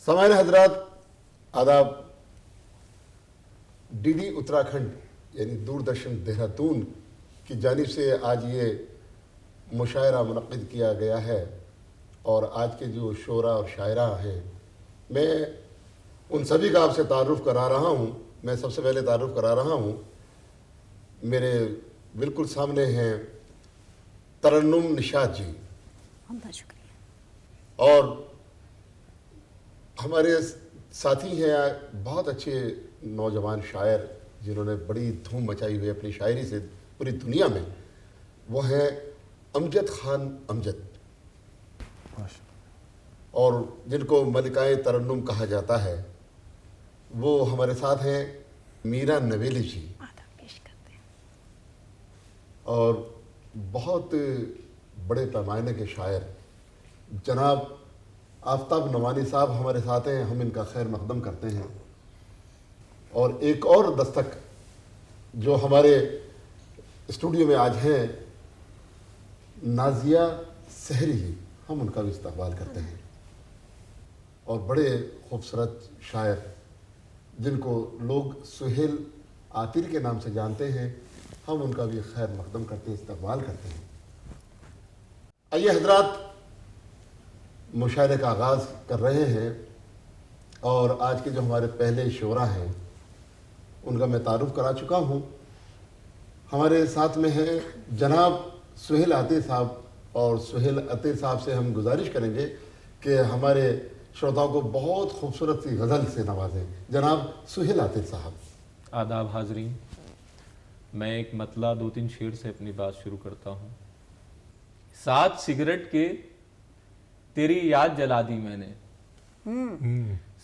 सामान्य हजरात आदाब। डीडी उत्तराखंड यानी दूरदर्शन देहरादून की जानिब से आज ये मुशायरा मुनक़्क़िद किया गया है और आज के जो शोरा और शायरा हैं, मैं उन सभी का आपसे तारुफ़ करा रहा हूँ। मैं सबसे पहले तारुफ़ करा रहा हूँ, मेरे बिल्कुल सामने हैं तरन्नुम निशात जी, बहुत शुक्रिया। और हमारे साथी हैं बहुत अच्छे नौजवान शायर जिन्होंने बड़ी धूम मचाई हुई अपनी शायरी से पूरी दुनिया में। वो हैं अमजद खान अमजद, और जिनको मलिकाए तरन्नुम कहा जाता है। वो हमारे साथ हैं मीरा नवेली जी, और बहुत बड़े पैमाने के शायर जनाब आफ्ताब नवानी साहब हमारे साथ हैं। हम इनका खैर मकदम करते हैं। और एक और दस्तक जो हमारे स्टूडियो में आज हैं, नाजिया सहरी जी, हम उनका भी इस्तकबाल करते हैं। और बड़े खूबसूरत शायर जिनको लोग सुहेल आतिर के नाम से जानते हैं, हम उनका भी खैर मकदम करते हैं, इस्तकबाल करते हैं। आइए हजरात, मुशायरे का आगाज़ कर रहे हैं। और आज के जो हमारे पहले शोरा हैं उनका मैं तारुफ़ करा चुका हूँ। हमारे साथ में हैं जनाब सुहेल आतिर साहब, और सुहेल आतिर साहब से हम गुजारिश करेंगे कि हमारे श्रोताओं को बहुत खूबसूरत सी गज़ल से नवाजें। जनाब सुहेल आतिर साहब। आदाब हाजरीन, मैं एक मतला 2-3 शेर से अपनी बात शुरू करता हूँ। 7 सिगरेट के तेरी याद जला दी मैंने,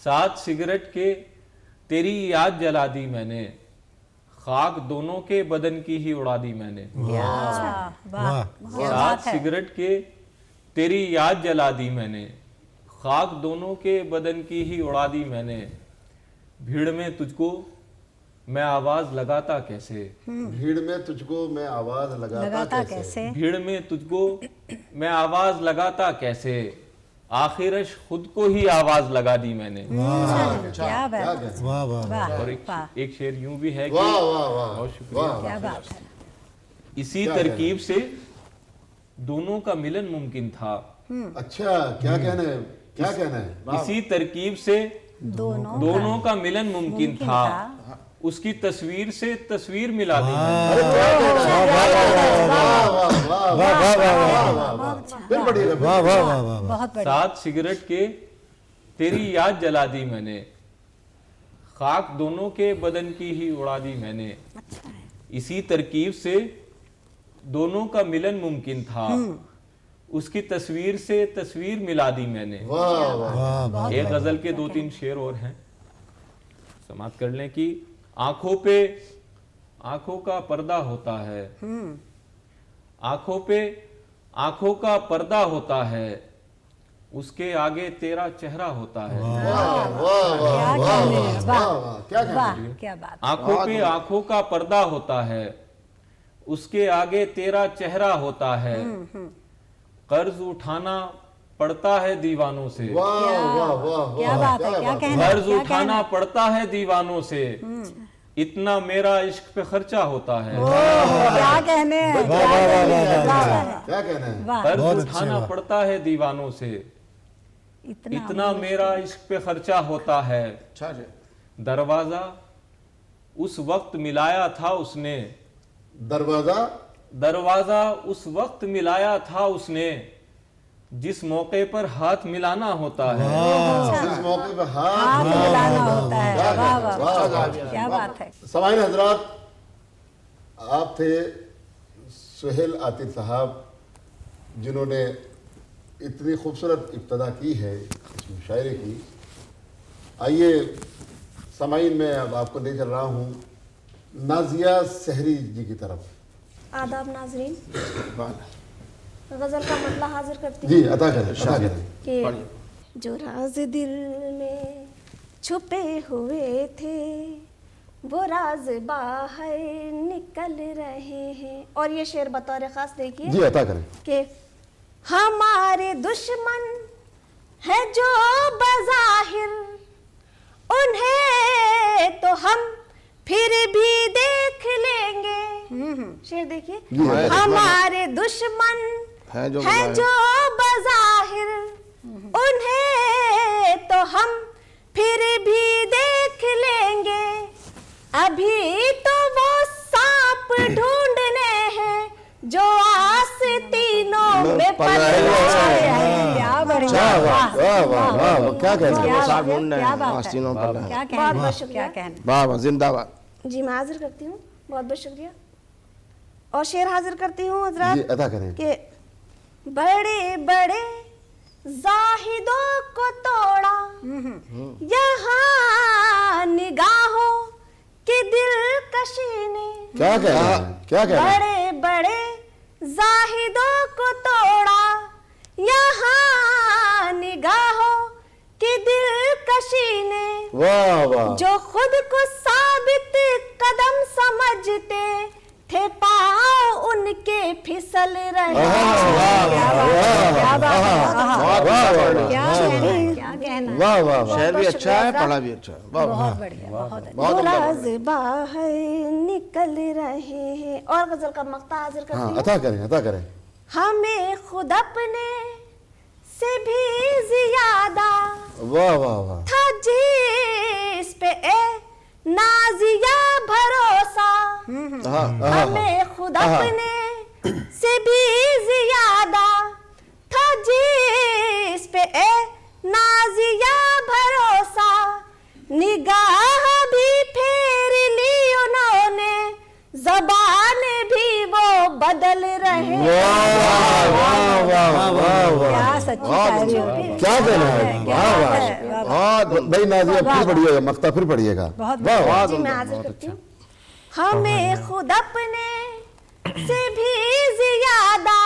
7 सिगरेट के तेरी याद जला दी मैंने, खाक दोनों के बदन की ही उड़ा दी मैंने। 7 सिगरेट के तेरी याद जला दी मैंने, खाक दोनों के बदन की ही उड़ा दी मैंने। भीड़ में तुझको मैं आवाज लगाता कैसे, भीड़ में तुझको मैं आवाज लगाता कैसे, भीड़ में तुझको मैं आवाज लगाता कैसे, आखिरश खुद को ही आवाज लगा दी मैंने। क्या बात है। वाह वाह। और एक शेर यूं भी है कि वाह वाह वाह, बहुत शुक्रिया। क्या बात है। इसी तरकीब से दोनों का मिलन मुमकिन था। अच्छा, क्या कहना है, क्या कहना है। इसी तरकीब से दोनों का मिलन मुमकिन था, उसकी तस्वीर से तस्वीर मिला दी। बहुत बढ़िया। 7 सिगरेट के तेरी याद जला दी मैंने, खाक दोनों के बदन की ही उड़ा दी मैंने। इसी तरकीब से दोनों का मिलन मुमकिन था, उसकी तस्वीर से तस्वीर मिला दी मैंने। एक गजल के 2-3 शेर और हैं, समाप्त कर लें कि आंखों पे आंखों का पर्दा होता है, आंखों पे आंखों का पर्दा होता है, उसके आगे तेरा चेहरा होता है। आंखों पे आंखों का पर्दा होता है, उसके आगे तेरा चेहरा होता है। कर्ज उठाना पड़ता है दीवानों से, कर्ज उठाना पड़ता है दीवानों से, इतना मेरा इश्क पे खर्चा होता है। क्या कहने हैं, क्या कहना है। कर्ज उठाना पड़ता है दीवानों से, इतना मेरा इश्क पे खर्चा होता है। दरवाजा उस वक्त मिलाया था उसने, दरवाजा उस वक्त मिलाया था उसने, जिस मौके पर हाथ मिलाना होता है। जिस मौके पर हाथ मिलाना होता है। क्या बात है। सामान्य हजरात, आप थे सुहेल आतिर साहब, जिन्होंने इतनी खूबसूरत इब्तदा की है इस मुशायरे की। आइए सामाइन, मैं अब आपको ले चल रहा हूँ नाजिया सहरी जी की तरफ। आदाब नाजरीन, गजल का मतला हाजिर करती जी, अता करें कि जो राज दिल में छुपे हुए थे वो राज बाहर निकल रहे हैं। और ये शेर बतौर खास देखिए जी, अता करें कि हमारे दुश्मन है जो बज़ाहिर, उन्हें तो हम फिर भी देख लेंगे। शेर देखिए, हमारे दुश्मन है जो बज़ाहिर, उन्हें तो हम फिर भी देख लेंगे। अभी तो वो सांप ढूंढने हैं जो आस्तीनों में पल रहे हैं। क्या बढ़िया, वाह वाह वाह, क्या कहना है, क्या बात आस्तीनों है, पर क्या बहुत कहना, शुक्रिया। क्या कहना। वाह वाह, जिंदाबाद। जी मैं हाजिर करती हूँ, बहुत बहुत शुक्रिया। और शेर हाजिर करती हूँ जी हजरात अदा करें। कि बड़े बड़े जाहिदों को तोड़ा यहाँ निगाहों की दिलकशी ने। क्या कह रहे हैं, क्या कह रहे हैं? बड़े बड़े जाहिदों को तोड़ा यहाँ निगाहों की दिलकशी ने। वाह वाह, जो खुद को साबित कदम समझते थे, पाँव उनके फिसल रहे। क्या बात है, बहुत वाह, क्या कहना, क्या कहना। वाह वाह वाह, शेर भी अच्छा है, पढ़ा भी अच्छा है। वाह वाह, बहुत बढ़िया, बहुत अच्छा। बहुत उम्दा। राज बाहर निकल रहे हैं। और गजल का मक्ता हाजिर करती हाँ हूँ। अदा करें, अदा करें। हमें खुद अपने से भी ज्यादा वाह वाह वाह, था जिस पे ए नाजिया भरोसा। हमें खुद अपने से भी ज्यादा था जिस पे ए नाजिया भरोसा। निगाह भी फेर ली उन्होंने, ज़बान भी वो बदल रहे। क्या सच्ची शायरी होगी। क्या कहना है, क्या वाह बात वाह। है, वाह, वाह। भाई नाजिया फिर पढ़िएगा, मक्ता फिर पढ़िएगा। बहुत वाह वाह, जी मैं हाजिर करती हूँ। हमें खुद अपने से भी ज्यादा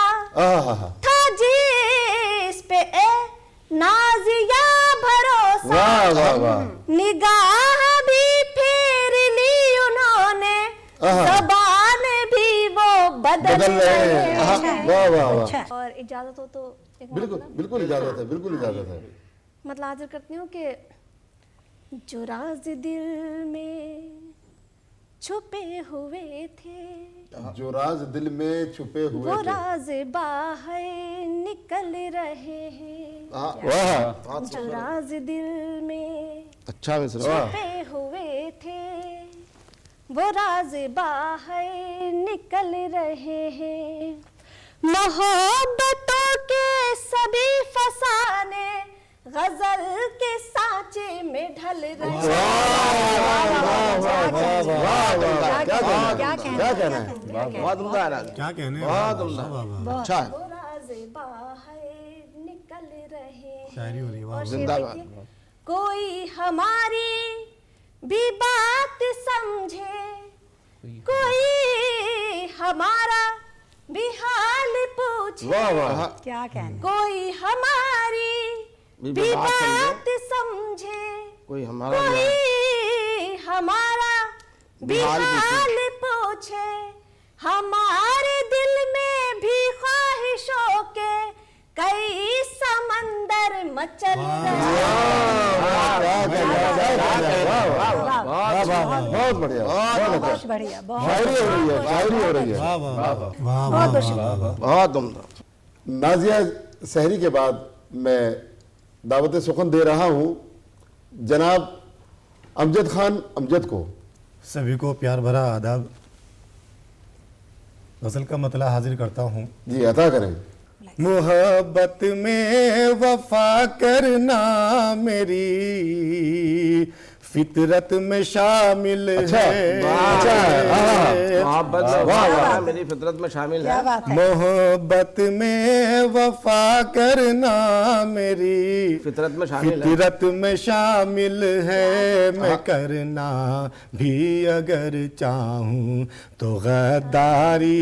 था जिस पे ए नाजिया भरोसा। वाह वाह वाह, निगाह भी फेर ली उन्होंने, ज़बान भी वो बदल बदल रहे रहे हैं। हैं। वाह वाह वाह, अच्छा। और इजाजत हो तो एक बिल्कुल मतलब बिल्कुल इजाजत है, बिल्कुल इजाजत है। मतलब हाजिर करती हूँ कि जो राज दिल में छुपे हुए थे, जो राज दिल में छुपे हुए वो थे। राज बाहर निकल रहे हैं। वाह, जो राज दिल में अच्छा मिसरा। छुपे हुए थे, वो राज बाहर निकल रहे हैं। मोहब्बतों के सभी फसाने गजल के सांचे में ढल रहे हैं। क्या कहना है, बहुत उम्दा है, क्या कहने, बहुत उम्दा, अच्छा है। वो राज बाहर निकल रहे हैं। शायरी हो रही है, वाह। और शेर जिंदाबाद। देखिए, कोई हमारी भी बात समझे, कोई हमारा भी हाल पूछे। वाह वाह, क्या कहना। कोई हमारी भी बात समझे, कोई हमारा कोई हमारा भी हाल पूछे। हमारे दिल में भी ख्वाहिशों के कई समंदर मचल रहे बहुत बढ़िया, बहुत बहुत अच्छा। बढ़िया, बहुत शायरी हो रही है, शायरी हो रही है। वाह वाह वाह वाह बहुत वाह, बहुत शुक्रिया। बहुत उम्दा। नाजिया सहरी के बाद मैं दावत सुखन दे रहा हूँ जनाब अमजद खान अमजद को। सभी को प्यार भरा आदाब। गजल का मतला हाजिर करता हूँ। जी अता करें। मोहब्बत में वफा करना मेरी फितरत में शामिल अच्छा, है। अच्छा है, मोहब्बत वाह, वाह, वाह, मेरी फितरत में शामिल क्या है। बात है। मोहब्बत में वफा करना मेरी फितरत में शामिल है। फितरत में शामिल है। मैं करना भी अगर चाहूं तो गद्दारी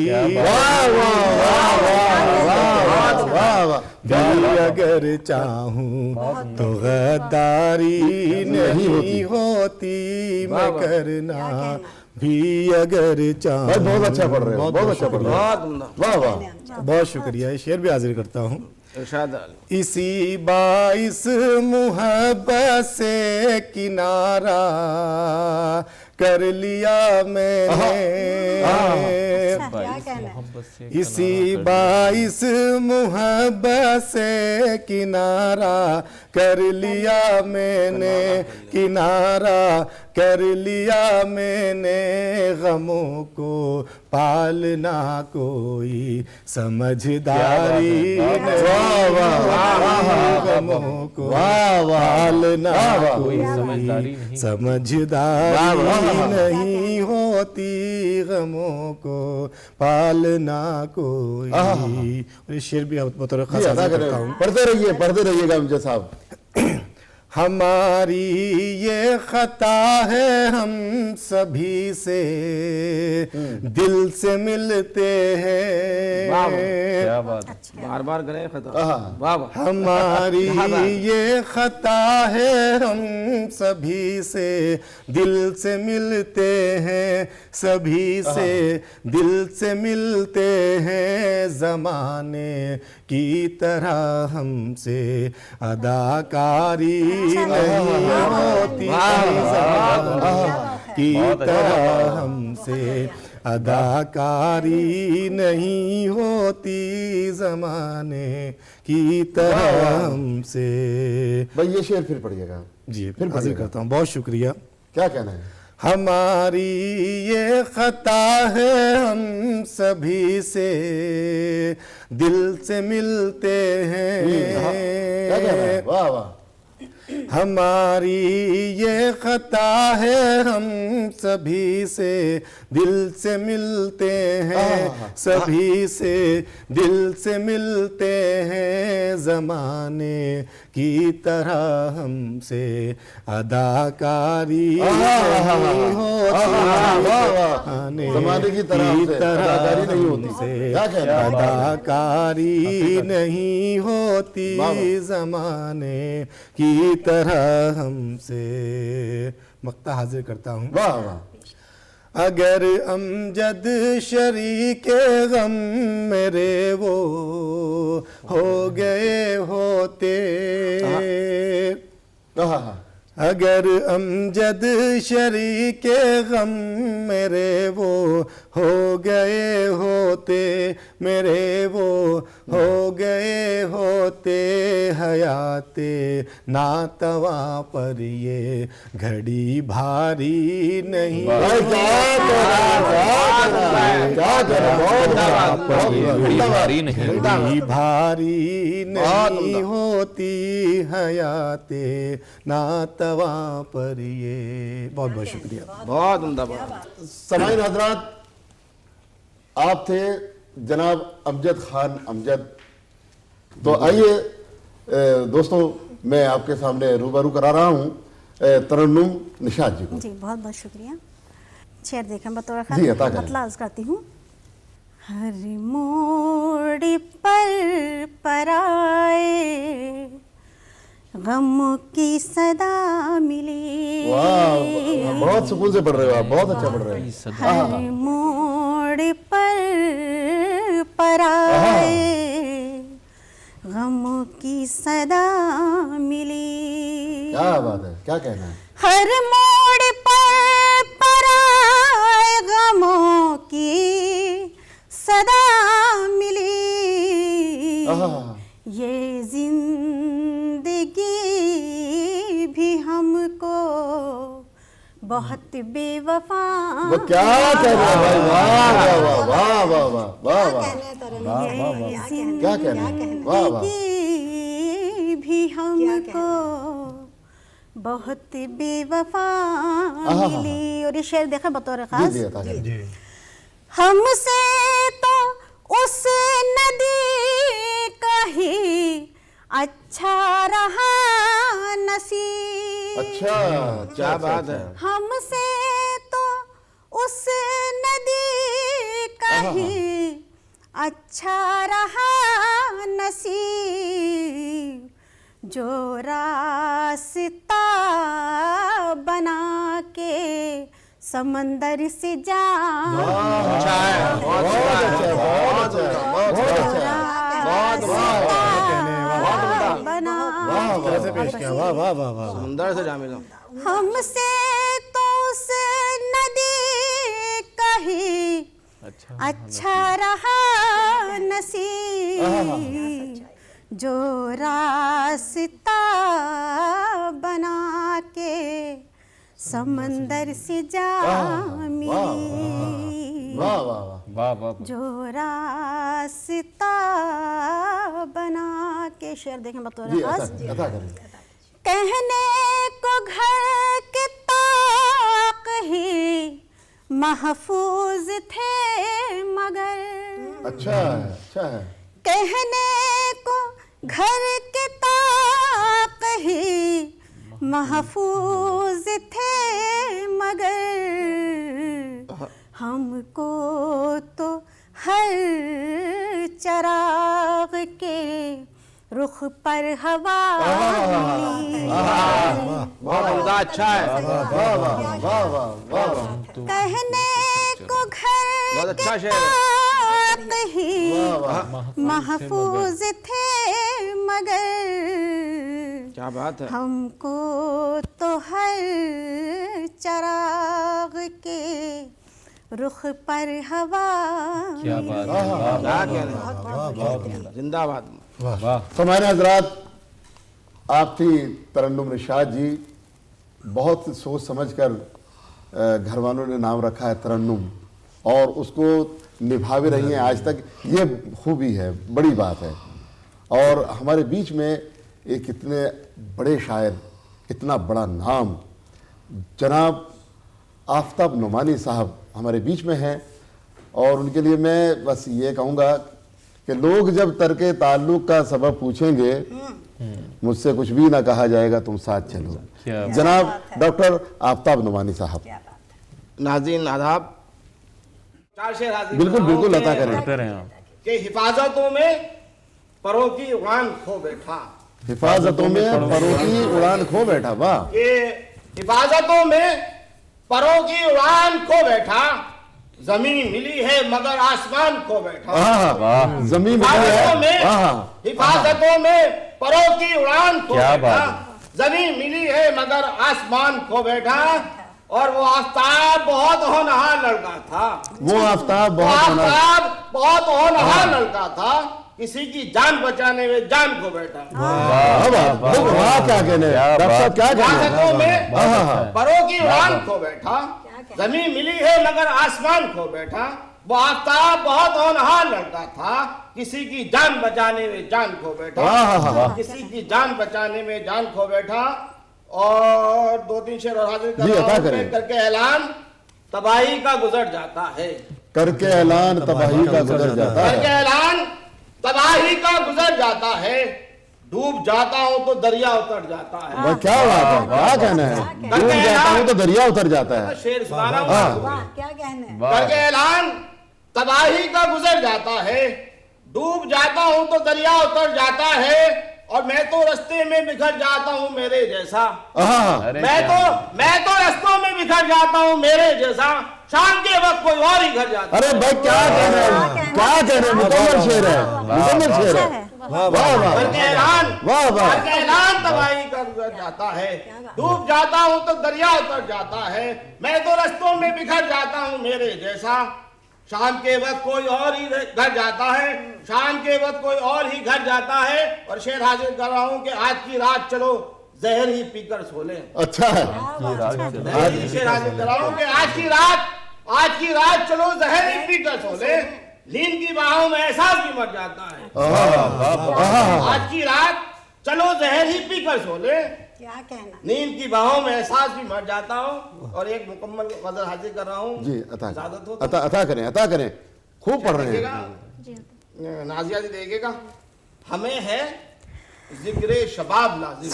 भी अगर चाहूं तो गद्दारी नहीं होती। मैं करना भी अगर चाहूं। भाई बहुत अच्छा पढ़ रहे हो, बहुत अच्छा पढ़ रहे हो। बहुत उम्दा। वाह वाह, बहुत शुक्रिया। ये शेर भी हाजिर करता हूँ। इरशाद अली। इसी बाइस मुहब्बत से किनारा कर लिया मैंने, क्या कहना है? मोहब्बत से इसी बाइस मुहब्बत से किनारा कर लिया मैंने, किनारा कर लिया मैंने। गमों को पालना कोई समझदारी नहीं, गमों को पालना कोई समझदारी नहीं। समझदारी नहीं होती, गमों को पालना कोई। और ये शेर भी बतौर खास जी, अदा हाजिर करें। करता हूँ। पढ़ते रहिएगा अमजद साहब। हमारी ये खता है हम सभी से दिल से मिलते हैं, क्या बात है। बार बार गले खता। हाँ। वाह वाह। हमारी ये खता है हम सभी से दिल से मिलते हैं, सभी से दिल से मिलते हैं। ज़माने की तरह हमसे अदाकारी नहीं होती, ज़माने की तरह हमसे अदाकारी नहीं होती, ज़माने की तरह हमसे। भाई ये शेर फिर पढ़िएगा। जी फिर हाजिर पढ़िएगा। करता हूँ, बहुत शुक्रिया। क्या कहना है? हमारी ये खता है हम सभी से दिल से मिलते हैं, क्या कहना है? वाह वाह। हमारी ये खता है हम सभी से दिल से मिलते हैं, सभी से दिल से मिलते हैं। ज़माने की तरह हमसे अदाकारी नहीं होती, ज़माने की तरह हमसे अदाकारी नहीं होती। हमसे क्या कहना है? अदाकारी नहीं होती, ज़माने की तरह हमसे। मक्ता हाजिर करता हूँ। वाह वाह। अगर अमजद शरीके गम मेरे वो हो गए होते, अगर अमजद शरीके गम मेरे वो हो गए होते, मेरे वो हो गए होते। हयाते नातवा पर ये घड़ी भारी नहीं, भारी नहीं, घड़ी भारी नहीं होती। हयाते नातवा पर ये। बहुत बहुत शुक्रिया। बहुत उम्दा बात। समाइन हजरात, आप थे जनाब अमजद खान अमजद। तो आइए दोस्तों, मैं आपके सामने रूबरू करा रहा हूँ तरन्नुम निशात जी को। जी बहुत बहुत शुक्रिया। शेर देखें बतौर जी, अता करें। मतलब अर्ज करती हूँ। हर मोड़ पर आए गम की सदा मिली, वाह, बहुत सुकून से पढ़ रहे हो आप, बहुत अच्छा पढ़ रहे हो। हर मोड़ पर आए गम की सदा मिली। क्या बात है, क्या कहना है? हर मोड़ पर आए गमों की सदा मिली, ये जिंदगी भी हमको बहुत बेवफा। वो क्या कह रहे हैं भाई? वाह वाह वाह वाह वाह वाह वाह वाह। क्या कहना है? वाह वाह। जिंदगी भी हमको बहुत बेवफा मिली। और ये शेर देखें बतौर जी खास। जी, अता करें। हमसे तो उस नदी का ही अच्छा रहा नसीब। अच्छा, क्या बात है। हमसे तो उस नदी का ही अच्छा रहा नसीब, जो रास्ता बना के समंदर से जा। अच्छा है, बहुत अच्छा है, बहुत अच्छा, बहुत अच्छा, बहुत क्या वाह वाह वाह वाह। सुंदर से जा मिला। हमसे तो उस नदी का ही अच्छा रहा नसीब, जो रास्ता बना के समंदर से जा मिली, वाह वाह वाह वाह वाह। जो रास्ता बना के। शेर देखें बतौर जी खास। अता करें। कहने को घर के ताक ही महफूज थे मगर, अच्छा है, अच्छा है। कहने को घर के ताक ही महफूज थे मगर, हमको तो हर चराग के रुख पर हवा मिली। बहुत उम्दा, अच्छा है। वाह वाह वाह वाह वाह वाह। कहने को घर बहुत अच्छा के शेर है। ताक ही महफूज थे मगर, क्या बात है। हमको तो हर चराग के रुख पर हवा क्या मिली। बात है, वाह, क्या कह रहे हैं, जिंदाबाद। वाह। तो हमारे हजरात, आप थी तरन्नुम निशात जी। बहुत सोच समझकर घर वालों ने नाम रखा है तरन्नुम, और उसको निभावे रही हैं आज तक। ये खूबी है, बड़ी बात है। और हमारे बीच में एक इतने बड़े शायर, इतना बड़ा नाम, जनाब आफताब नुमानी साहब हमारे बीच में हैं। और उनके लिए मैं बस ये कहूँगा कि लोग जब तर्के ताल्लुक का सबब पूछेंगे, मुझसे कुछ भी ना कहा जाएगा, तुम साथ चलो। क्या जनाब डॉक्टर आफताब नुमानी साहब। नाज़रीन आदाब। चार शेर हाजिर बिल्कुल बिल्कुल अता करें। करते रहे आप। कि हिफाजतों में परों की उड़ान खो बैठा, हिफाजतों में परों की उड़ान खो बैठा। वाह। कि हिफाजतों में परों की उड़ान खो बैठा, जमीन मिली है मगर आसमान खो बैठा। वाह, जमीन हिफाजतों में वाह, हिफाजतों में परों की उड़ान खो क्या बैठा, बात जमीन मिली है मगर आसमान खो बैठा। और वो आफ्ताब बहुत होनहार लड़का था, वो आफ्ताब वो बहुत होना। आफ्ताब बहुत होनहार लड़का था, किसी की जान बचाने में जान खो बैठा। वाह वाह वाह, क्या कहने डॉक्टर साहब, क्या हिफाजतों कहने। में परों की उड़ान खो बैठा, जमीन मिली है मगर आसमान खो बैठा। वो आफ्ताब बहुत होनहार लड़का था, किसी की जान बचाने में जान खो बैठा, किसी की जान बचाने में जान खो बैठा। और दो तीन शेर और हाजिर कर जी, रहा अता हूं। करें। करके ऐलान तबाही का गुजर जाता है, करके ऐलान तबाही का गुजर जाता करके है। ऐलान तबाही का गुजर जाता है, डूब जाता हूं तो दरिया उतर जाता है। वह क्या बात है, क्या कहना है। डूब जाता हूँ तो दरिया उतर जाता है। शेर सुना रहा हूं। वाह, क्या कहने। करके ऐलान तबाही का गुजर जाता है, डूब जाता हूं तो दरिया उतर जाता है। और मैं तो रास्ते में बिखर जाता हूं मेरे जैसा, अरे मैं तो रास्तों में बिखर जाता हूं मेरे जैसा, शाम के वक्त कोई और ही घर जाता है। अरे भाई क्या कहना है, क्या कहना है। मुकम्मल शेर है, मुकम्मल शेर है। वाह वाह करके ऐलान वाह वाह। करके ऐलान तबाही का गुजर जाता है, डूब जाता हूं तो दरिया उतर जाता है। मैं तो रास्तों में बिखर जाता हूं मेरे जैसा, शाम के वक्त कोई और ही घर जाता है, शाम के वक्त कोई और ही घर जाता है। और शेर हाजिर कर रहा हूं कि आज की रात चलो जहर ही पीकर सो लें। अच्छा है। आज शेर हाजिर कर रहा हूं कि आज की रात चलो जहर ही पीकर सो लें, नींद की बाहों में एहसास भी मर जाता है। आज की रात चलो जहर ही पीकर सो लें, क्या कहना। नींद की बाहों में एहसास भी मर जाता हूँ। और एक मुकम्मल गजल हाजिर कर रहा हूँ। जी अता इजाजत हो तो? अता करें, अता करें। खूब पढ़ रहे हैं। देखिएगा, नाजिया जी देखिएगा। हमें है जिक्र शबाब लाजिम,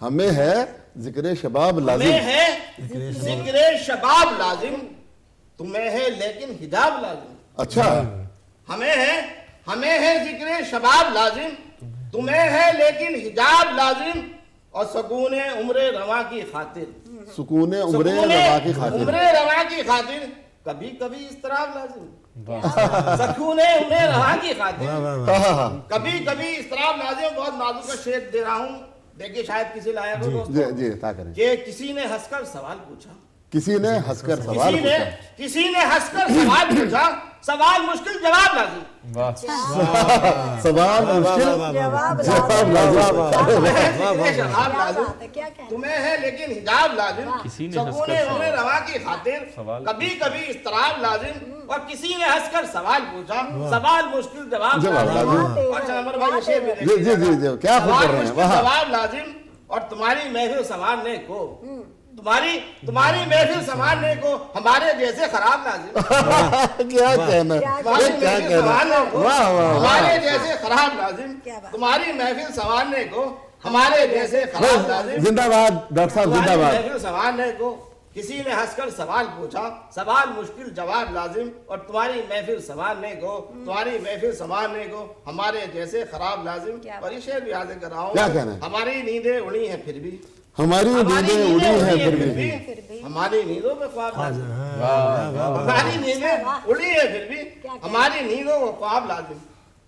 हमें है जिक्र शबाब हमें लाजिम। है जिक्र शबाब लाजिम, तुम्हें है लेकिन हिजाब लाजिम। अच्छा। हमें है जिक्र शबाब लाजिम, तुम्हें है लेकिन हिजाब लाजिम। और सुकून उम्रे रवा की खातिर, सुकून उम्रे रवा की खातिर, उम्रे रवा की खातिर कभी कभी इस्तराब लाजिम। सुकून उम्रे रवा की खातिर कभी कभी इस्तराब लाजिम। बहुत नाजुक का शेर दे रहा हूँ देखिए शायद किसी लायक हो दोस्तों। जी जी ता करें। ये किसी ने हंसकर सवाल पूछा, किसी ने हंसकर सवाल पूछा, किसी ने हंसकर सवाल पूछा, सवाल मुश्किल जवाब लाजिम। वाह सवाल मुश्किल जवाब जवाब लाजिम। जवाब लाजिम क्या कहना तुम्हें है लेकिन हिजाब लाजिम। किसी ने सकूने हंसकर उम्र रवा की खातिर सवाल कभी कभी इस्तराब लाजिम। और किसी ने हंसकर सवाल पूछा, सवाल मुश्किल जवाब जवाब लाजिम। अच्छा नंबर भाई ये शेर भी जी जी जी जी क्या खूब सवाल कर रहे हैं, मुश्किल वाह। जवाब लाजिम। और तुम्हारी महफिल संवारने को, तुम्हारी महफिल संवारने को हमारे जैसे खराब लाजिम। क्या कहना है, तुम्हारी ये क्या महफिल कहना संवारने है, को वाह वाह हमारे जैसे खराब लाजिम। क्या बात। तुम्हारी महफिल संवारने को हमारे जैसे खराब लाजिम। जिंदाबाद डॉक्टर साहब तुम्हारी जिंदाबाद। महफिल संवारने को किसी ने हंसकर सवाल पूछा, सवाल मुश्किल जवाब लाजिम। और तुम्हारी महफिल संवारने को, तुम्हारी महफिल संवारने को हमारे जैसे खराब लाजिम। और ये शेर भी हाजिर कर रहा हूँ। क्या कहना है? हमारी नींदें उड़ी हैं फिर भी, हमारी नींदें उड़ी हैं फिर भी, हमारी नींदों में ख्वाब लाजिम। हमारी नींदें उड़ी है फिर भी, हमारी नींदों को ख्वाब लाजिम।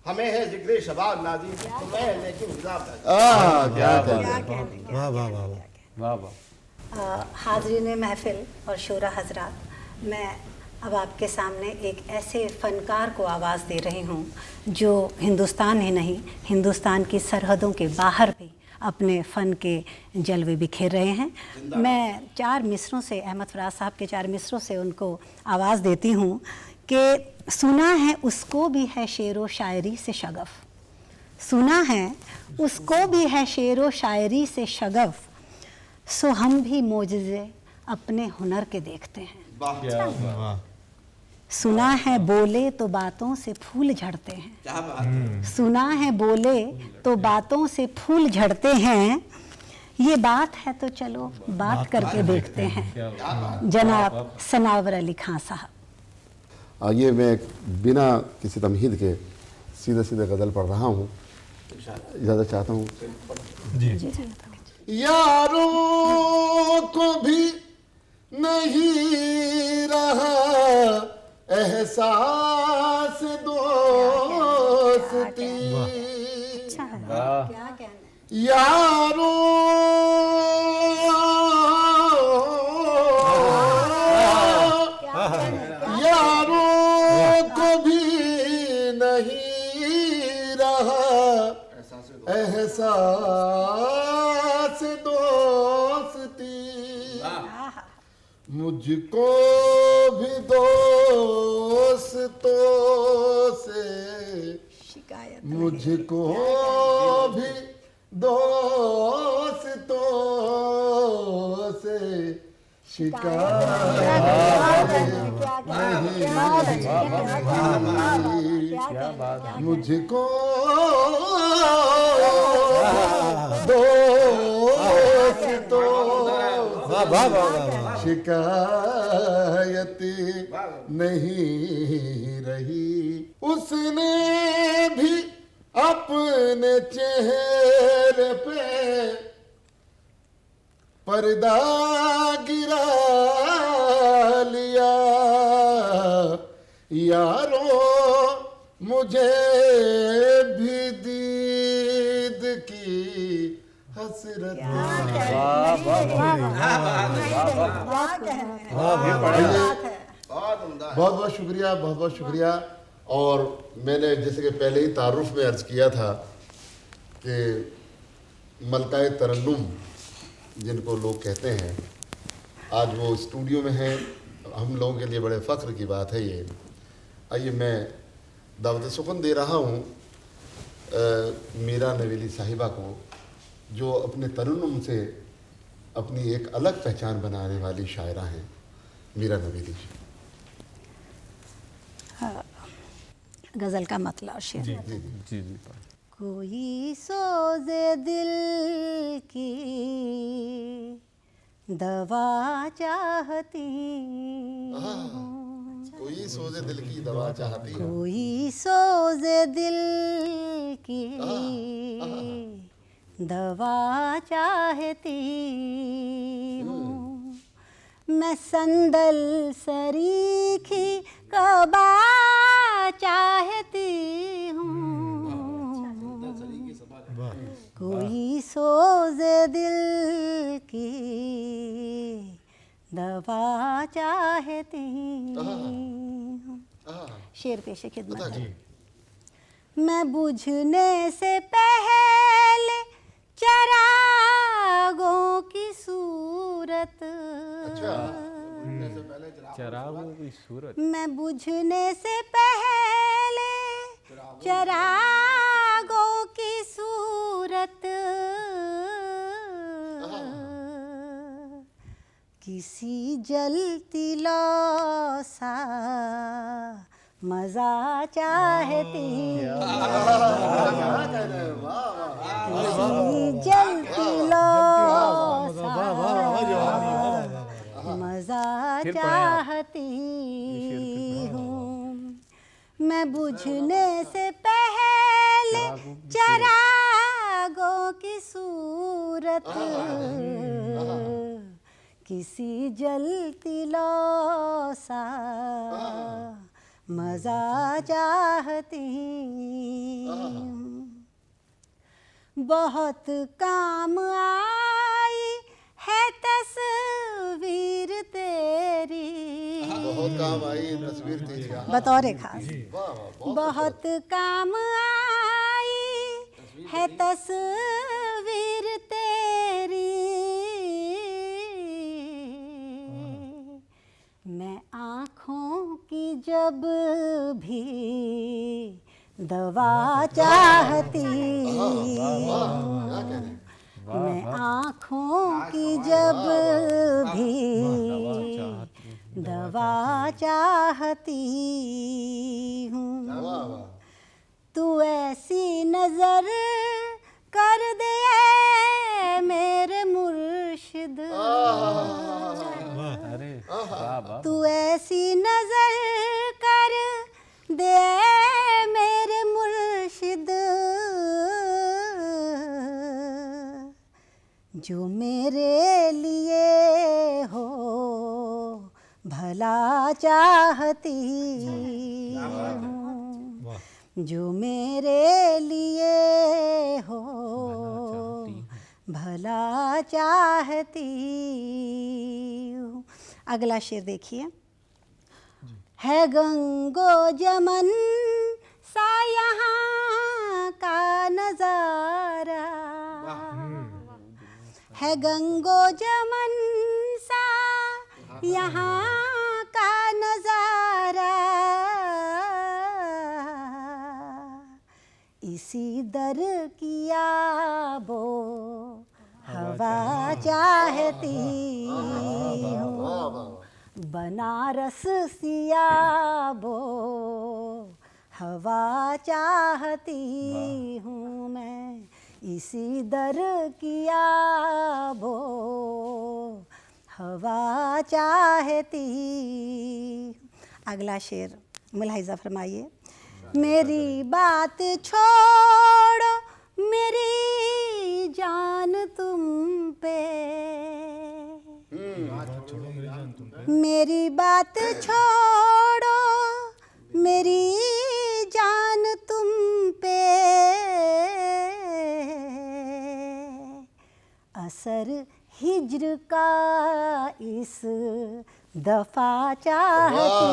हमें है जिक्र शबाब लाजिम, तुम्हें है लेकिन हिजाब लाजिम। क्या कहना है। वाह वाह वाह वाह वाह। हाजरीन महफिल और शोरा हजरात, मैं अब आपके सामने एक ऐसे फ़नकार को आवाज़ दे रही हूँ जो हिंदुस्तान ही नहीं, हिंदुस्तान की सरहदों के बाहर भी अपने फ़न के जलवे बिखेर रहे हैं। मैं 4 मिसरों से, अहमद फराज साहब के 4 मिसरों से उनको आवाज़ देती हूँ कि सुना है उसको भी है शेर व शायरी से शगफ़, सुना है उसको भी है शेर व शायरी से शगफ़, सो हम भी मोजज़े अपने हुनर के देखते हैं। सुना है बोले तो बातों से फूल झड़ते हैं, सुना है बोले तो बातों से फूल झड़ते हैं, ये बात है तो चलो बात करके देखते हैं। जनाब सनावर अली खां साहब। ये मैं बिना किसी तमहीद के सीधे सीधे गज़ल पढ़ रहा हूँ, इजाज़त चाहता हूँ। यारों को भी नहीं रहा एहसास दोस्ती, क्या कहना यारों यारों को भी नहीं रहा एहसास दोस्ती, मुझको भी दोस्तों से, शिकायत मुझको भी दोस्तों से क्या बात है। मुझको दोस्तों शिकायत नहीं रही, उसने भी अपने चेहरे पे पर्दा गिरा लिया, यारों मुझे भी दीद की हसरत। बहुत बहुत शुक्रिया, बहुत बहुत शुक्रिया। और मैंने जैसे कि पहले ही तारुफ में अर्ज़ किया था कि मलकाए तरन्नुम जिनको लोग कहते हैं, आज वो स्टूडियो में हैं। हम लोगों के लिए बड़े फ़ख्र की बात है ये। आइए मैं दावत सुखन दे रहा हूँ मीरा नवेली साहिबा को, जो अपने तरन्नुम से अपनी एक अलग पहचान बनाने वाली शायरा हैं। मीरा नवेली जी। गज़ल का मतलब शेर। जी जी। कोई सोज़े दिल की दवा चाहती हूँ, कोई सोज़े दिल की दवा चाहती हूँ, कोई सोज़े दिल की दवा चाहती हूँ, मैं संदल सरीखी कबा चाहती हूँ, कोई सोज़े दिल की दवा चाहती हूँ। शेर पेशे खिदमत है। मैं बुझने से पहले चरागों की सूरत, चरागों की सूरत, मैं बुझने से पहले चरागों की सूरत किसी जलती लौ सा मजा चाहती, किसी जलती लौ सा मजा चाहती हूँ। मैं बुझने से पहले चरागों की सूरत किसी जलती लौ सा मजा चाहती हूँ। बहुत काम आई है तस्वीर तेरी, बहुत काम आई तस्वीर तेरी, बतौर खास बहुत काम आई है तस्वीर तेरी। मैं आँखों की जब भी दवा चाहती हूँ, मैं आँखों की जब भी दवा चाहती हूँ। तू ऐसी नजर कर दे मेरे मुर्शिद, तू ऐसी नजर कर दे मेरे मुर्शिद जो मेरे लिए हो भला चाहती हूँ, जो मेरे लिए हो भला चाहती हूँ। अगला शेर देखिए। है गंगो जमन सा यहाँ का नजारा, है गंगो जमन सा यहाँ का नजारा, इसी दर की आबो हवा चाहती हूँ, बनारस सियाबो हवा चाहती हूँ मैं, इसी दर की आबो हवा चाहती। अगला शेर मुलाहिजा फरमाइए। मेरी बात छोड़ो मेरी जान तुम पे, मेरी बात छोड़ो मेरी जान तुम पे, असर हिज्र का इस दफा चाहती,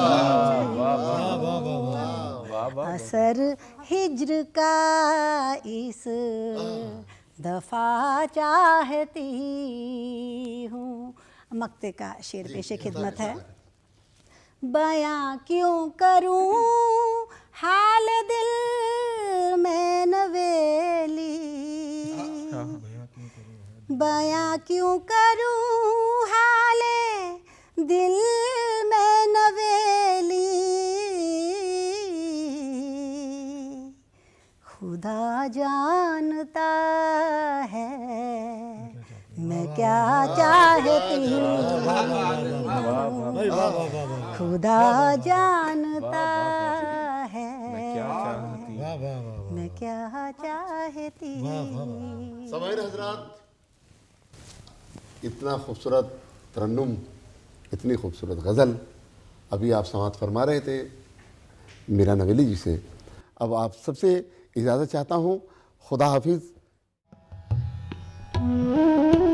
असर हिज्र का इस दफा चाहती हूँ। मक्ते का शेर पेशे खिदमत है। बयां क्यों करूं हाल दिल में नवेली, बयां क्यों करूं हाले दिल में नवेली, खुदा जानता है मैं क्या चाहती हूँ, खुदा जानता है मैं क्या चाहती हूँ। समाईर हजरात, इतना खूबसूरत तरन्नुम, इतनी खूबसूरत गज़ल अभी आप समाअत फरमा रहे थे मीरा नवेली जी से। अब आप सबसे इजाज़त चाहता हूँ। खुदा हाफिज़। जी